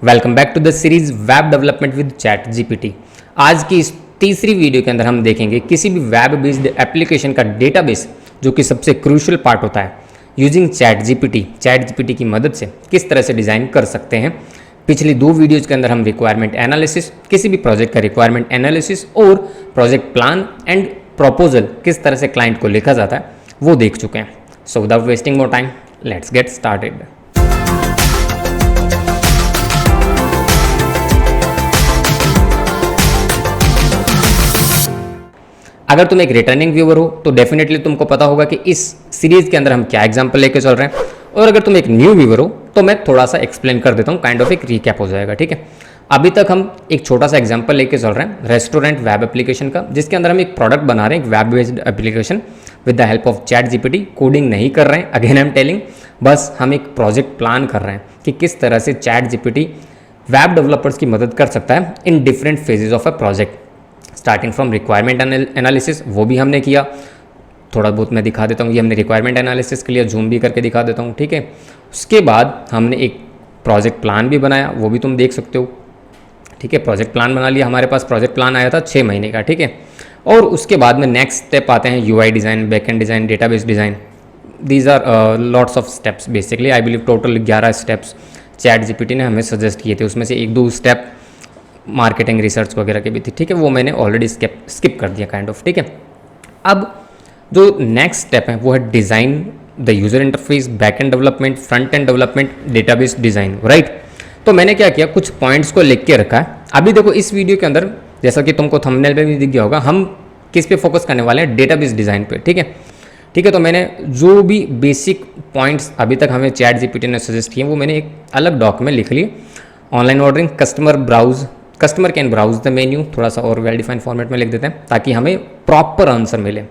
Welcome back to the series web development with ChatGPT. आज की इस तीसरी वीडियो के अंदर हम देखेंगे किसी भी वेब बेस्ड एप्लीकेशन का डेटाबेस जो कि सबसे क्रूशियल पार्ट होता है, यूजिंग चैट जीपीटी की मदद से किस तरह से डिज़ाइन कर सकते हैं। पिछली दो वीडियोज़ के अंदर हम रिक्वायरमेंट एनालिसिस, किसी भी प्रोजेक्ट का रिक्वायरमेंट एनालिसिस और प्रोजेक्ट प्लान एंड प्रपोजल किस तरह से क्लाइंट को लिखा जाता है वो देख चुके हैं। So without wasting more time, let's get started. अगर तुम एक रिटर्निंग व्यूअर हो तो डेफिनेटली तुमको पता होगा कि इस सीरीज के अंदर हम क्या एग्जांपल लेके चल रहे हैं, और अगर तुम एक न्यू व्यूअर हो तो मैं थोड़ा सा एक्सप्लेन कर देता हूँ, काइंड ऑफ एक रीकैप हो जाएगा। ठीक है, अभी तक हम एक छोटा सा एग्जांपल लेके चल रहे हैं रेस्टोरेंट वेब एप्लीकेशन का, जिसके अंदर हम एक प्रोडक्ट बना रहे हैं, एक web based application with the help of chat GPT. Coding नहीं कर रहे हैं, अगेन आई एम टेलिंग, बस हम एक प्रोजेक्ट प्लान कर रहे हैं कि किस तरह से चैट जीपीटी वेब डेवलपर्स की मदद कर सकता है in different phases of a project. Starting from requirement analysis, वो भी हमने किया, थोड़ा बहुत मैं दिखा देता हूँ। ये हमने रिक्वायरमेंट एनालिसिस के लिए जूम भी करके दिखा देता हूँ। ठीक है, उसके बाद हमने एक प्रोजेक्ट प्लान भी बनाया, वो भी तुम देख सकते हो। ठीक है, प्रोजेक्ट प्लान बना लिया, हमारे पास प्रोजेक्ट प्लान आया था 6 महीने का। ठीक है, और उसके बाद में नेक्स्ट स्टेप आते हैं UI design, backend design, database design. These are lots of steps basically. I believe total 11 steps ChatGPT ने हमें सजेस्ट किए थे, उसमें से 1-2 स्टेप मार्केटिंग रिसर्च वगैरह के भी थी। ठीक है, वो मैंने ऑलरेडी स्किप कर दिया काइंड ऑफ। ठीक है, अब जो नेक्स्ट स्टेप है वो है design the user interface, backend development, front end development, database design. Right, तो मैंने क्या किया, कुछ पॉइंट्स को लिख के रखा है। अभी देखो इस वीडियो के अंदर, जैसा कि तुमको थंबनेल पे भी दिख गया होगा, हम किस पे फोकस करने वाले हैं, डेटाबेस डिज़ाइन पे। ठीक है, तो मैंने जो भी बेसिक पॉइंट्स अभी तक हमें चैट जीपीटी ने सजेस्ट किए वो मैंने एक अलग डॉक में लिख लिए। Online ordering, customer can browse the menu, थोड़ा सा और वेल डिफाइंड फॉर्मेट में लिख देते हैं ताकि हमें प्रॉपर आंसर मिले,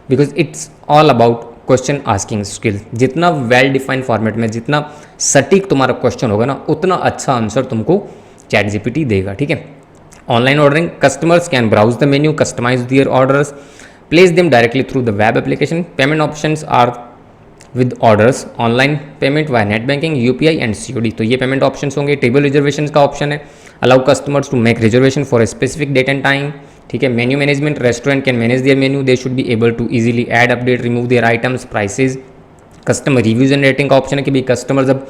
because it's all about question asking skill. जितना वेल डिफाइंड फॉर्मेट में, जितना सटीक तुम्हारा क्वेश्चन होगा ना, उतना अच्छा आंसर तुमको चैट जीपीटी देगा। ठीक है, online ordering, customers can browse the menu, customise their orders, place them directly through the web application. Payment options are with orders, online payment via net banking, UPI and COD. तो ये payment options होंगे। Table reservation का option है, allow customers to make reservation for a specific date and time. ठीक है, menu management, restaurant can manage their menu, they should be able to easily add, update, remove their items, prices. Customer reviews and rating का option है कि भाई customer जब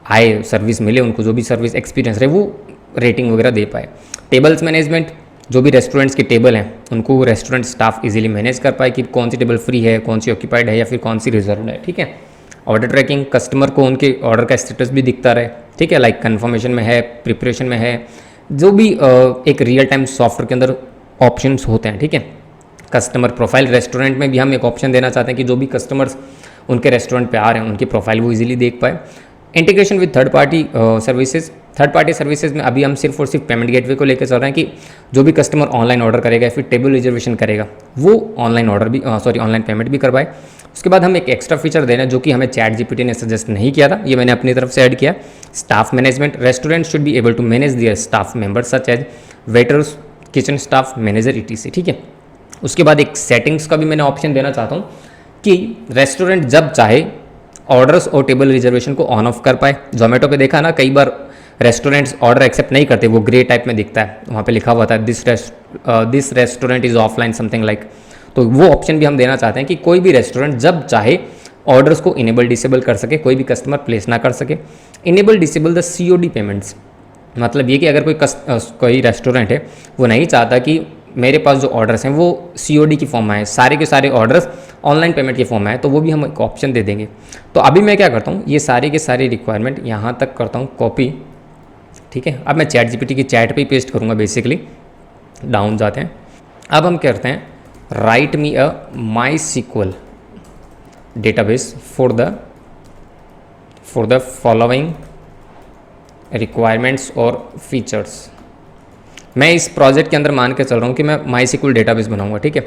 आए, service मिले, उनको जो भी सर्विस एक्सपीरियंस रहे वो रेटिंग वगैरह दे पाए। टेबल्स मैनेजमेंट, जो भी रेस्टोरेंट्स की टेबल हैं उनको रेस्टोरेंट स्टाफ इजीली मैनेज कर पाए कि कौन सी टेबल फ्री है, कौन सी ऑक्यूपाइड है या फिर कौन सी रिजर्व है। ठीक है, ऑर्डर ट्रैकिंग, कस्टमर को उनके ऑर्डर का स्टेटस भी दिखता रहे। ठीक है, लाइक कन्फर्मेशन में है, प्रिपरेशन में है, जो भी एक रियल टाइम सॉफ्टवेयर के अंदर ऑप्शंस होते हैं। ठीक है, कस्टमर प्रोफाइल, रेस्टोरेंट में भी हम एक ऑप्शन देना चाहते हैं कि जो भी कस्टमर्स उनके रेस्टोरेंट पे आ रहे हैं उनकी प्रोफाइल वो इजीली देख पाए। Integration with third party services में अभी हम सिर्फ और सिर्फ पेमेंट गेटवे को लेकर चल रहे हैं कि जो भी कस्टमर ऑनलाइन ऑर्डर करेगा या फिर टेबल रिजर्वेशन करेगा वो ऑनलाइन पेमेंट भी करवाए। उसके बाद हम एक एक्स्ट्रा फीचर दे रहे हैं जो कि हमें चैट जीपीटी ने सजेस्ट नहीं किया था, ये मैंने अपनी तरफ से ऐड किया। Staff management, restaurant should be able to manage their staff members such as waiters, kitchen staff, manager, ETC. ठीक है, उसके बाद एक सेटिंग्स का भी मैंने ऑप्शन देना चाहता हूँ कि रेस्टोरेंट जब चाहे ऑर्डर्स और टेबल रिजर्वेशन को ऑन ऑफ कर पाए। जोमेटो पे देखा ना, कई बार रेस्टोरेंट्स ऑर्डर एक्सेप्ट नहीं करते, वो ग्रे टाइप में दिखता है, वहाँ पे लिखा हुआ था this restaurant is offline something like. तो वो ऑप्शन भी हम देना चाहते हैं कि कोई भी रेस्टोरेंट जब चाहे ऑर्डर्स को इनेबल डिसेबल कर सके, कोई भी कस्टमर प्लेस ना कर सके। Enable disable the COD payments, मतलब ये कि अगर कोई रेस्टोरेंट है वो नहीं चाहता कि मेरे पास जो ऑर्डर्स हैं वो सीओडी की फॉर्म में आए, सारे के सारे ऑर्डर्स ऑनलाइन पेमेंट की फॉर्म में आए, तो वो भी हम एक ऑप्शन दे देंगे। तो अभी मैं क्या करता हूँ, ये सारे के सारे रिक्वायरमेंट यहाँ तक करता हूँ कॉपी। ठीक है, अब मैं चैट जीपीटी की चैट पे ही पेस्ट करूँगा। बेसिकली डाउन जाते हैं, अब हम करते हैं write me a MySQL database for the following requirements और फीचर्स। मैं इस प्रोजेक्ट के अंदर मान के चल रहा हूँ कि मैं माई सीक्वल डेटाबेस बनाऊंगा। ठीक है,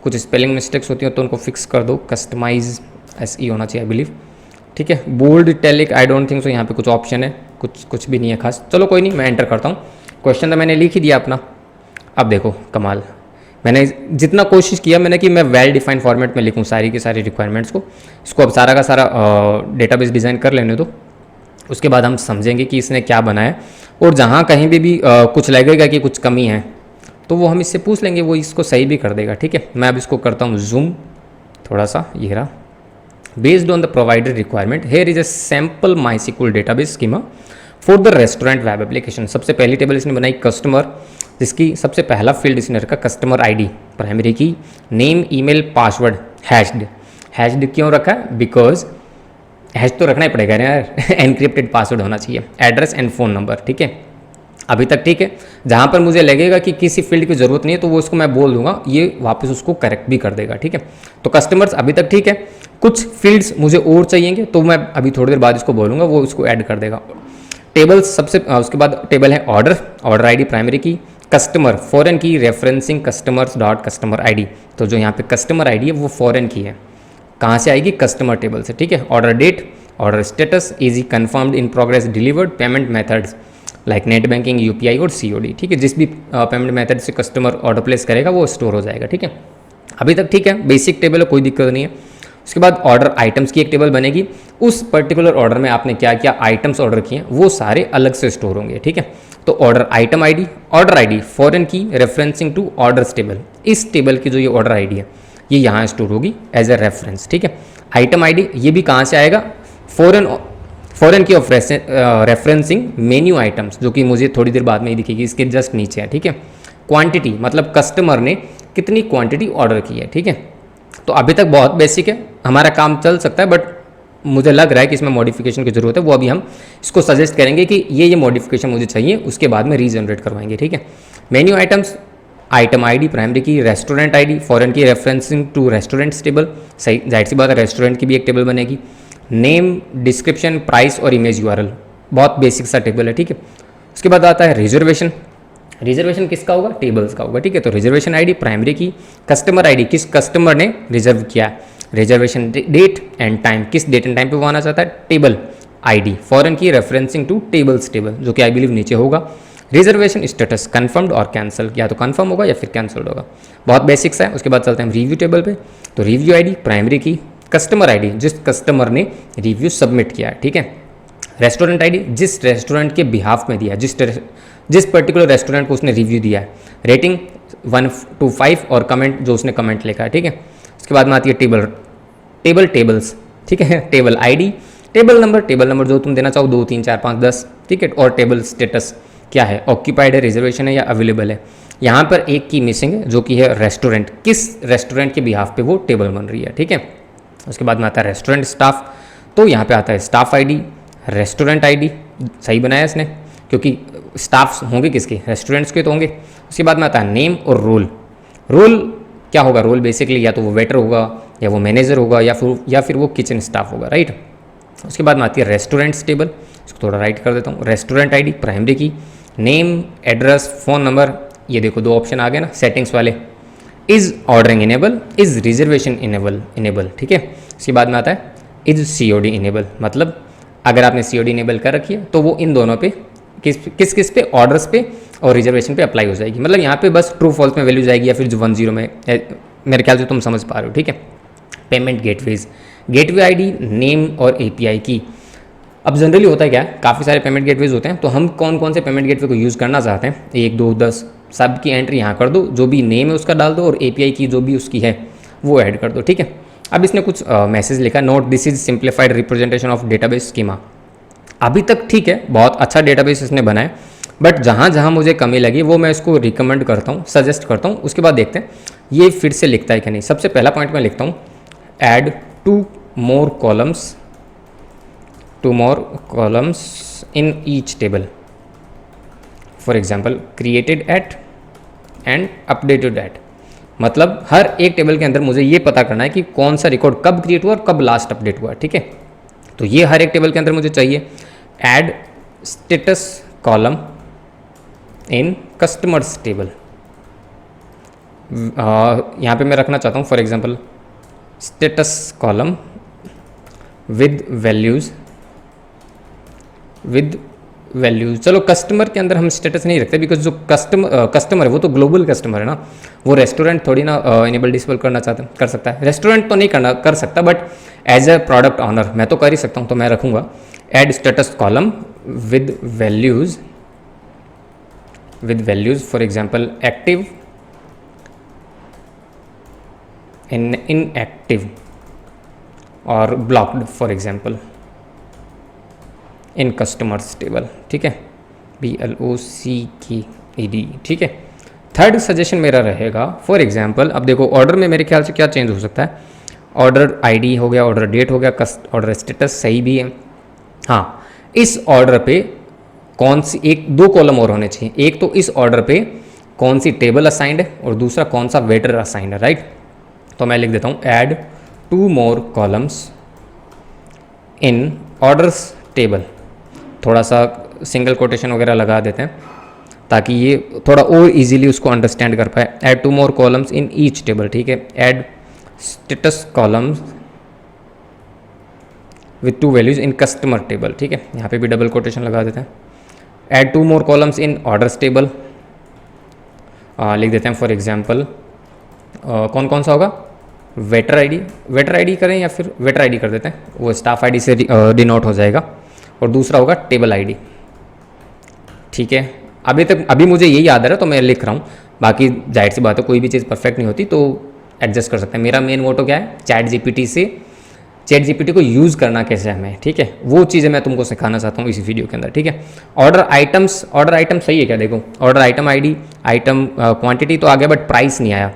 कुछ स्पेलिंग मिस्टेक्स होती हैं तो उनको फिक्स कर दो। कस्टमाइज SE होना चाहिए आई बिलीव। ठीक है, bold, italic, I don't think so, यहाँ पे कुछ ऑप्शन है, कुछ भी नहीं है खास। चलो कोई नहीं, मैं एंटर करता हूँ। क्वेश्चन तो मैंने लिख ही दिया अपना। अब देखो कमाल, मैंने जितना कोशिश किया मैंने कि मैं वेल डिफाइंड फॉर्मेट में लिखूँ सारी की सारी रिक्वायरमेंट्स को। इसको अब सारा का सारा डेटाबेस डिज़ाइन कर लेने दो। उसके बाद हम समझेंगे कि इसने क्या बनाया, और जहाँ कहीं भी कुछ लगेगा कि कुछ कमी है तो वो हम इससे पूछ लेंगे, वो इसको सही भी कर देगा। ठीक है, मैं अब इसको करता हूँ जूम थोड़ा सा, ये रहा। Based on the provided requirement here is a sample MySQL database schema for the restaurant web application. सबसे पहली टेबल इसने बनाई कस्टमर, जिसकी सबसे पहला फील्ड इसने रखा कस्टमर आईडी, प्राइमरी की, name, email, password, hatched. Hatched क्यों रखा है? बिकॉज हैश तो रखना ही पड़ेगा यार, एनक्रिप्टेड पासवर्ड होना चाहिए। एड्रेस एंड फ़ोन नंबर, ठीक है, अभी तक ठीक है। जहाँ पर मुझे लगेगा कि किसी फील्ड की ज़रूरत नहीं है तो वो उसको मैं बोल दूंगा, ये वापस उसको करेक्ट भी कर देगा। ठीक है, तो कस्टमर्स अभी तक ठीक है। कुछ फील्ड्स मुझे और चाहिए तो मैं अभी थोड़ी देर बाद इसको बोलूँगा, वो उसको ऐड कर देगा। टेबल्स सबसे उसके बाद टेबल है ऑर्डर, ऑर्डर आईडी प्राइमरी की, कस्टमर फॉरेन की, referencing customers dot customer ID. तो जो यहाँ पे कस्टमर आईडी है वो फॉरेन की है, कहाँ से आएगी? कस्टमर टेबल से। ठीक है, order date, order status, easy, confirmed, in progress, delivered, payment methods like net banking, UPI और सीओडी। ठीक है, जिस भी पेमेंट मेथड से कस्टमर ऑर्डर प्लेस करेगा वो स्टोर हो जाएगा। ठीक है, अभी तक ठीक है, बेसिक टेबल है, कोई दिक्कत नहीं है। उसके बाद ऑर्डर आइटम्स की एक टेबल बनेगी, उस पर्टिकुलर ऑर्डर में आपने क्या क्या आइटम्स ऑर्डर किए हैं वो सारे अलग से स्टोर होंगे। ठीक है, तो order item ID, order ID foreign की, रेफरेंसिंग टू ऑर्डर्स टेबल, इस टेबल की जो ये ऑर्डर आईडी है ये यहाँ स्टोर होगी एज ए रेफरेंस। ठीक है, आइटम आईडी ये भी कहाँ से आएगा? फॉरेन की ऑफ रेफरेंसिंग मेन्यू आइटम्स, जो कि मुझे थोड़ी देर बाद में ही दिखेगी, इसके जस्ट नीचे है। ठीक है, क्वांटिटी मतलब कस्टमर ने कितनी क्वांटिटी ऑर्डर की है। ठीक है, तो अभी तक बहुत बेसिक है, हमारा काम चल सकता है, बट मुझे लग रहा है कि इसमें मॉडिफिकेशन की ज़रूरत है, वो अभी हम इसको सजेस्ट करेंगे कि ये मॉडिफिकेशन मुझे चाहिए, उसके बाद में रीजनरेट करवाएंगे। ठीक है, menu items, item ID primary की, रेस्टोरेंट आईडी फॉरेन की, रेफरेंसिंग टू रेस्टोरेंट्स टेबल, सही जाहिर सी बात है रेस्टोरेंट की भी एक टेबल बनेगी, नेम, डिस्क्रिप्शन, प्राइस और इमेज यूआरएल, बहुत बेसिक सा टेबल है। ठीक है, उसके बाद आता है रिजर्वेशन। रिजर्वेशन किसका होगा? टेबल्स का होगा। ठीक है, तो रिजर्वेशन आईडी प्राइमरी की, कस्टमर आईडी किस कस्टमर ने रिजर्व किया, रिजर्वेशन डेट एंड टाइम, किस डेट एंड टाइम पे वो आना चाहता है, टेबल आईडी फॉरेन की, रेफरेंसिंग टू टेबल्स टेबल, जो कि आई बिलीव नीचे होगा। रिजर्वेशन स्टेटस कन्फर्म्ड और कैंसिल, या तो कन्फर्म होगा या फिर कैंसिल्ड होगा, बहुत बेसिक सा है। उसके बाद चलते हैं रिव्यू टेबल पे, तो रिव्यू आईडी प्राइमरी की, कस्टमर आईडी जिस कस्टमर ने रिव्यू सबमिट किया है। ठीक है, रेस्टोरेंट आईडी जिस रेस्टोरेंट के बिहाफ में दिया, जिस पर्टिकुलर रेस्टोरेंट को उसने रिव्यू दिया है, रेटिंग 1 to 5 और कमेंट जो उसने कमेंट लिखा है। ठीक है, उसके बाद में आती है टेबल्स। ठीक है, टेबल आईडी, टेबल नंबर जो तुम देना चाहो, 2 3 4 5 10। ठीक है, और टेबल स्टेटस क्या है, ऑक्यूपाइड है, रिजर्वेशन है या अवेलेबल है। यहाँ पर एक की मिसिंग है जो कि है रेस्टोरेंट, किस रेस्टोरेंट के बिहाफ पे वो टेबल बन रही है। ठीक है, उसके बाद में आता है रेस्टोरेंट स्टाफ, तो यहाँ पे आता है स्टाफ आईडी, रेस्टोरेंट आईडी, सही बनाया इसने क्योंकि स्टाफ्स होंगे किसके, रेस्टोरेंट्स के तो होंगे। उसके बाद में आता है नेम और रोल। रोल क्या होगा? रोल बेसिकली या तो वो वेटर होगा या वो मैनेजर होगा या फिर वो किचन स्टाफ होगा, राइट। उसके बाद में आती है रेस्टोरेंट्स टेबल, इसको थोड़ा राइट कर देता हूँ। रेस्टोरेंट आईडी प्राइमरी की, नेम, एड्रेस, फ़ोन नंबर, ये देखो 2 ऑप्शन आ गए ना सेटिंग्स वाले। Is ordering enable, is reservation enable. ठीक है, उसके बाद में आता है इज़ सीओडी इनेबल, मतलब अगर आपने सीओडी इनेबल कर रखी है तो वो इन दोनों पे किस पे, ऑर्डर्स पे और रिजर्वेशन पे अप्लाई हो जाएगी। मतलब यहाँ पे बस ट्रू फॉल्स में वैल्यू जाएगी या फिर जो 1 0 में, मेरे ख्याल से तुम समझ पा रहे हो। ठीक है, payment gateways, gateway ID, name और एपीआई की। अब जनरली होता है क्या, काफ़ी सारे पेमेंट गेटवेज होते हैं, तो हम कौन से पेमेंट गेटवे को यूज़ करना चाहते हैं, 1 2 10 सब की एंट्री यहाँ कर दो, जो भी नेम है उसका डाल दो और एपीआई की जो भी उसकी है वो ऐड कर दो। ठीक है, अब इसने कुछ मैसेज लिखा, note this is simplified representation of database schema. अभी तक ठीक है, बहुत अच्छा डेटाबेस इसने बनाया, बट जहाँ जहाँ मुझे कमी लगी वो मैं इसको रिकमेंड करता हूँ, सजेस्ट करता हूँ। उसके बाद देखते हैं ये फिर से लिखता है कि नहीं। सबसे पहला पॉइंट मैं लिखता हूँ, add 2 more columns in each table, for example created at and updated at। मतलब हर एक टेबल के अंदर मुझे ये पता करना है कि कौन सा रिकॉर्ड कब क्रिएट हुआ और कब लास्ट अपडेट हुआ। ठीक है, तो ये हर एक टेबल के अंदर मुझे चाहिए। Add status column in customers table, यहाँ पे मैं रखना चाहता हूँ for example status column with values. चलो कस्टमर के अंदर हम स्टेटस नहीं रखते, बिकॉज जो कस्टमर है वो तो ग्लोबल कस्टमर है ना, वो रेस्टोरेंट थोड़ी ना इनेबल डिसेबल कर सकता है। रेस्टोरेंट तो नहीं कर सकता, but as a product owner मैं तो कर ही सकता हूँ, तो मैं रखूँगा add status column with values for example active, inactive और blocked for example in customers table, ठीक है, BLOCKED, ठीक है। थर्ड सजेशन मेरा रहेगा फॉर एग्जाम्पल, अब देखो ऑर्डर में मेरे ख्याल से क्या चेंज हो सकता है, ऑर्डर आईडी हो गया, ऑर्डर डेट हो गया, ऑर्डर स्टेटस सही भी है। हाँ, इस ऑर्डर पे कौन सी एक दो कॉलम और होने चाहिए, एक तो इस ऑर्डर पे कौन सी टेबल असाइंड है और दूसरा कौन सा वेटर असाइंड है, राइट। तो मैं लिख देता हूँ add 2 more columns in orders table, थोड़ा सा सिंगल कोटेशन वगैरह लगा देते हैं ताकि ये थोड़ा और इजीली उसको अंडरस्टैंड कर पाए। Add 2 more columns in each table, ठीक है। Add status columns with 2 values in customer table, ठीक है, यहाँ पे भी डबल कोटेशन लगा देते हैं। Add 2 more columns in orders table, लिख देते हैं फॉर एग्जाम्पल कौन कौन सा होगा, वेटर आईडी करें या फिर वेटर आईडी कर देते हैं, वो स्टाफ आईडी से डिनोट हो जाएगा, और दूसरा होगा टेबल आईडी, ठीक है। अभी मुझे यही याद आ रहा है तो मैं लिख रहा हूँ, बाकी जाहिर सी बात है कोई भी चीज़ परफेक्ट नहीं होती तो एडजस्ट कर सकते हैं। मेरा मेन मोटो क्या है, चैट जीपीटी को यूज़ करना कैसे है हमें, ठीक है, वो चीज़ें मैं तुमको सिखाना चाहता हूँ इसी वीडियो के अंदर, ठीक है। ऑर्डर आइटम सही है क्या, देखो order item ID, item quantity तो आ गया बट प्राइस नहीं आया।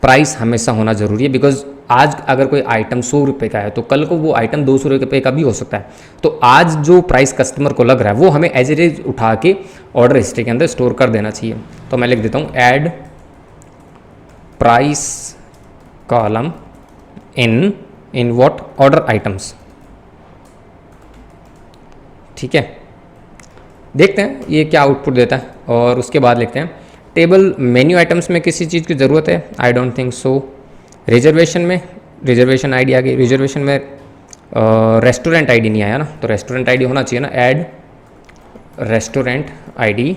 प्राइस हमेशा होना ज़रूरी है, बिकॉज आज अगर कोई आइटम 100 रुपये का है तो कल को वो आइटम 200 रुपये का भी हो सकता है। तो आज जो प्राइस कस्टमर को लग रहा है वो हमें एज इट इज उठा के ऑर्डर हिस्ट्री के अंदर स्टोर कर देना चाहिए। तो मैं लिख देता हूँ add price column in what order items, ठीक है। देखते हैं ये क्या आउटपुट देता है, और उसके बाद लिखते हैं टेबल मेन्यू आइटम्स में किसी चीज़ की ज़रूरत है, आई डोंट थिंक सो। रिजर्वेशन में रिजर्वेशन आईडी आ गई, रिजर्वेशन में रेस्टोरेंट आईडी नहीं आया ना, तो रेस्टोरेंट आईडी होना चाहिए ना, ऐड रेस्टोरेंट आईडी।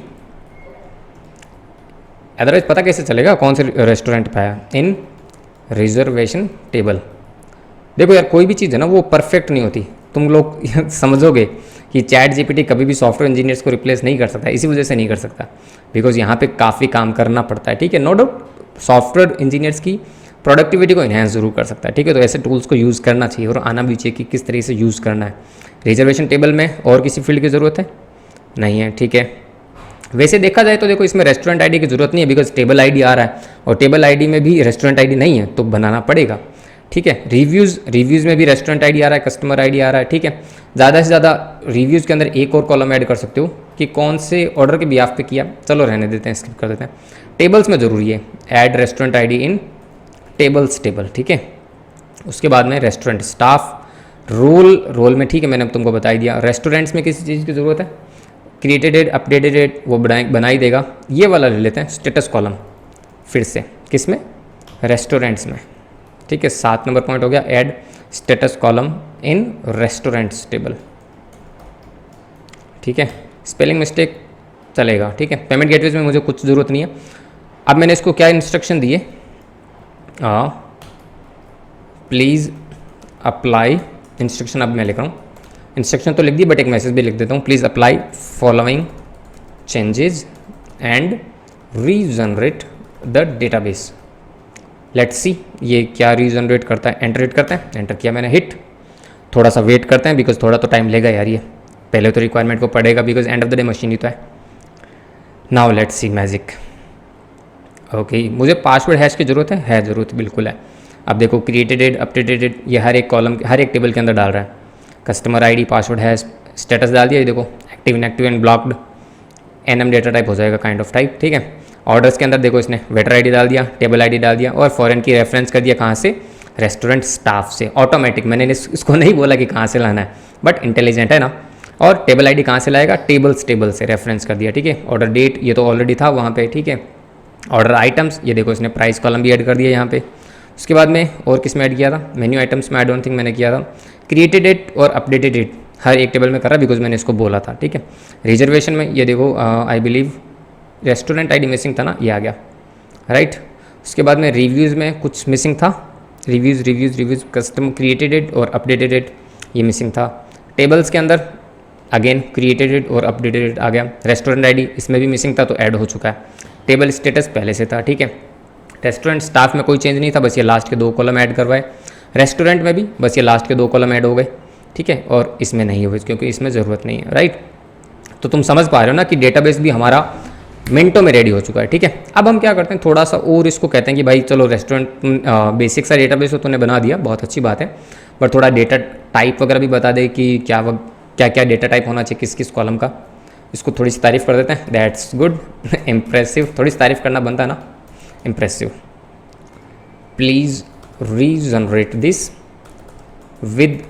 अदरवाइज पता कैसे चलेगा कौन से रेस्टोरेंट पे आया, इन रिजर्वेशन टेबल। देखो यार कोई भी चीज़ है ना वो परफेक्ट नहीं होती, तुम लोग समझोगे कि चैट जीपीटी कभी भी सॉफ्टवेयर इंजीनियर्स को रिप्लेस नहीं कर सकता, इसी वजह से नहीं कर सकता बिकॉज यहाँ पे काफ़ी काम करना पड़ता है, ठीक है। नो डाउट सॉफ्टवेयर इंजीनियर्स की प्रोडक्टिविटी को इन्हेंस जरूर कर सकता है, ठीक है। तो ऐसे टूल्स को यूज़ करना चाहिए और आना भी चाहिए कि किस तरीके से यूज़ करना है। रिजर्वेशन टेबल में और किसी फील्ड की ज़रूरत है नहीं है, ठीक है। वैसे देखा जाए तो देखो इसमें रेस्टोरेंट आईडी की ज़रूरत नहीं है बिकॉज टेबल आईडी आ रहा है, और टेबल आईडी में भी रेस्टोरेंट आईडी नहीं है तो बनाना पड़ेगा, ठीक है। रिव्यूज़ में भी रेस्टोरेंट आईडी आ रहा है, कस्टमर आईडी आ रहा है, ठीक है। ज़्यादा से ज़्यादा रिव्यूज़ के अंदर एक और कॉलम ऐड कर सकते हो कि कौन से ऑर्डर के बिहाफ पे किया, चलो रहने देते हैं, स्किप कर देते हैं। टेबल्स में ज़रूरी है ऐड रेस्टोरेंट आईडी इन टेबल्स टेबल, ठीक है। उसके बाद में रेस्टोरेंट स्टाफ रोल में, ठीक है, मैंने तुमको बता ही दिया। रेस्टोरेंट्स में किसी चीज़ की ज़रूरत है, क्रिएटेड अपडेटेड वो बना ही देगा। ये वाला ले लेते हैं स्टेटस कॉलम, फिर से किस में, रेस्टोरेंट्स में, ठीक है। 7 नंबर पॉइंट हो गया add status column in restaurants table, ठीक है। स्पेलिंग मिस्टेक चलेगा, ठीक है। पेमेंट गेटवेज में मुझे कुछ ज़रूरत नहीं है। अब मैंने इसको क्या इंस्ट्रक्शन दिए, प्लीज़ अप्लाई इंस्ट्रक्शन, अब मैं लिख रहा हूँ इंस्ट्रक्शन तो लिख दी बट एक मैसेज भी लिख देता हूँ, please apply following changes and regenerate the database. Let's see ये क्या रीजनरेट करता है, एंटर हिट करते हैं, एंटर किया मैंने, हिट। थोड़ा सा वेट करते हैं बिकॉज थोड़ा तो टाइम लेगा यार, ये पहले तो रिक्वायरमेंट को पढ़ेगा because end of the day machine ही तो है। Now let's see magic. Okay, मुझे पासवर्ड हैश की ज़रूरत है ज़रूरत बिल्कुल है। अब देखो क्रिएटेड अपडेटेड ये हर एक कॉलम हर एक टेबल के अंदर डाल रहा है। Customer ID, password hash, status डाल दिया, ये देखो active inactive and blocked, enum data type हो जाएगा काइंड ऑफ टाइप, ठीक है। ऑर्डर्स के अंदर देखो इसने वेटर आईडी डाल दिया, टेबल आईडी डाल दिया, और फॉरेन की रेफरेंस कर दिया कहाँ से, रेस्टोरेंट स्टाफ से, ऑटोमेटिक। मैंने इसको नहीं बोला कि कहाँ से लाना है बट इंटेलिजेंट है ना। और टेबल आईडी कहाँ से लाएगा, टेबल से रेफरेंस कर दिया, ठीक है। ऑर्डर डेट ये तो ऑलरेडी था वहाँ पे, ठीक है। ऑर्डर आइटम्स ये देखो इसने प्राइस कॉलम भी ऐड कर दिया यहाँ पे। उसके बाद में और किस में ऐड किया था, मेन्यू आइटम्स में आई डोंट थिंक मैंने किया था। क्रिएटेड डेट और अपडेटेड डेट हर एक टेबल में करा बिकॉज मैंने इसको बोला था, ठीक है। रिजर्वेशन में ये देखो I believe restaurant ID missing था ना, ये आ गया, राइट। उसके बाद में रिव्यूज़ में कुछ मिसिंग था, रिव्यूज़ कस्टमर क्रिएटेड डेट और अपडेटेड डेट ये मिसिंग था। टेबल्स के अंदर अगेन क्रिएटेड और अपडेटेड आ गया। रेस्टोरेंट आईडी इसमें भी मिसिंग था तो ऐड हो चुका है। टेबल स्टेटस पहले से था, ठीक है। रेस्टोरेंट स्टाफ में कोई चेंज नहीं था, बस ये लास्ट के 2 कॉलम ऐड करवाए। रेस्टोरेंट में भी बस ये लास्ट के 2 कॉलम ऐड हो गए, ठीक है। और इसमें नहीं हुए क्योंकि इसमें ज़रूरत नहीं है, राइट। तो तुम समझ पा रहे हो ना कि डेटाबेस भी हमारा मिनटों में रेडी हो चुका है, ठीक है। अब हम क्या करते हैं, थोड़ा सा और इसको कहते हैं कि भाई चलो रेस्टोरेंट बेसिक सा डेटाबेस तो तूने बना दिया, बहुत अच्छी बात है, पर थोड़ा डेटा टाइप वगैरह भी बता दे कि क्या क्या डेटा टाइप होना चाहिए किस किस कॉलम का। इसको थोड़ी सी तारीफ कर देते हैं, दैट्स गुड, इम्प्रेसिव, थोड़ी सी तारीफ करना बनता है ना, impressive. Please regenerate this with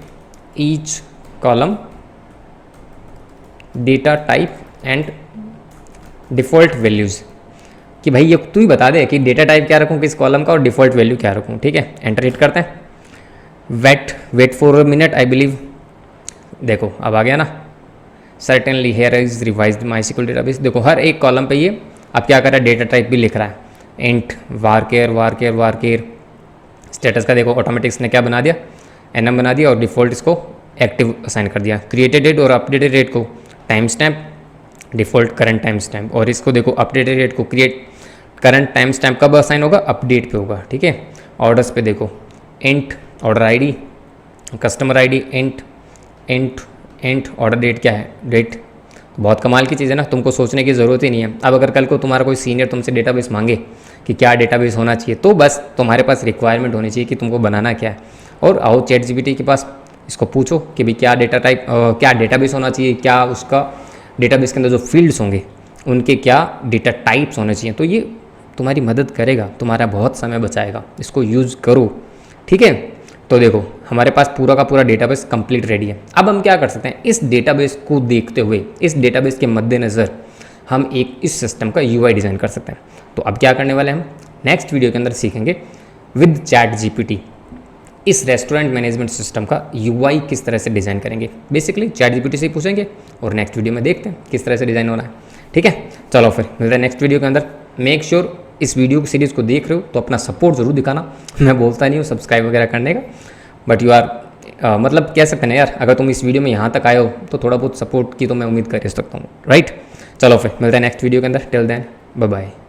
each column data type and default values, कि भाई ये तू ही बता दे कि डेटा टाइप क्या रखूँ किस कॉलम का और डिफ़ॉल्ट वैल्यू क्या रखूँ, ठीक है। एंटर हिट करते हैं। Wait for a minute I believe, देखो अब आ गया ना। Certainly here is revised MySQL database, देखो हर एक कॉलम पे ये अब क्या कर रहा है, डेटा टाइप भी लिख रहा है। इंट वार केयर स्टेटस का देखो ऑटोमेटिक्स ने क्या बना दिया, एनएम बना दिया और डिफ़ॉल्ट इसको एक्टिव असाइन कर दिया। क्रिएटेड डेट और अपडेटेड डेट को timestamp, default current timestamp, और इसको देखो अपडेटेड डेट को क्रिएट करंट टाइम स्टैम्प कब असाइन होगा, अपडेट पे होगा, ठीक है। ऑर्डर्स पे देखो int order ID, customer ID, int order date क्या है, डेट। बहुत कमाल की चीज़ है ना, तुमको सोचने की ज़रूरत ही नहीं है। अब अगर कल को तुम्हारा कोई सीनियर तुमसे डेटाबेस मांगे कि क्या डेटाबेस होना चाहिए, तो बस तुम्हारे पास रिक्वायरमेंट होनी चाहिए कि तुमको बनाना क्या है, और आओ ChatGPT के पास इसको पूछो कि भाई क्या डेटा टाइप क्या डेटाबेस होना चाहिए, क्या उसका डेटाबेस के अंदर जो फील्ड्स होंगे उनके क्या डेटा टाइप्स होने चाहिए। तो ये तुम्हारी मदद करेगा, तुम्हारा बहुत समय बचाएगा, इसको यूज़ करो, ठीक है। तो देखो हमारे पास पूरा का पूरा डेटाबेस कंप्लीट रेडी है। अब हम क्या कर सकते हैं, इस डेटाबेस को देखते हुए, इस डेटाबेस के मद्देनज़र हम एक इस सिस्टम का UI डिज़ाइन कर सकते हैं। तो अब क्या करने वाले हैं, हम नेक्स्ट वीडियो के अंदर सीखेंगे विद ChatGPT इस रेस्टोरेंट मैनेजमेंट सिस्टम का UI किस तरह से डिज़ाइन करेंगे। बेसिकली ChatGPT से ही पूछेंगे और नेक्स्ट वीडियो में देखते हैं किस तरह से डिज़ाइन होना है, ठीक है। चलो फिर मिलते हैं नेक्स्ट वीडियो के अंदर। मेक श्योर इस वीडियो की सीरीज़ को देख रहे हो तो अपना सपोर्ट ज़रूर दिखाना। मैं बोलता नहीं हूँ सब्सक्राइब वगैरह करने का, बट यू आर मतलब कह सकते हैं यार, अगर तुम इस वीडियो में यहाँ तक आए हो तो थोड़ा बहुत सपोर्ट की तो मैं उम्मीद कर सकता हूँ, राइट। चलो फिर मिलते हैं नेक्स्ट वीडियो के अंदर। Till then bye bye.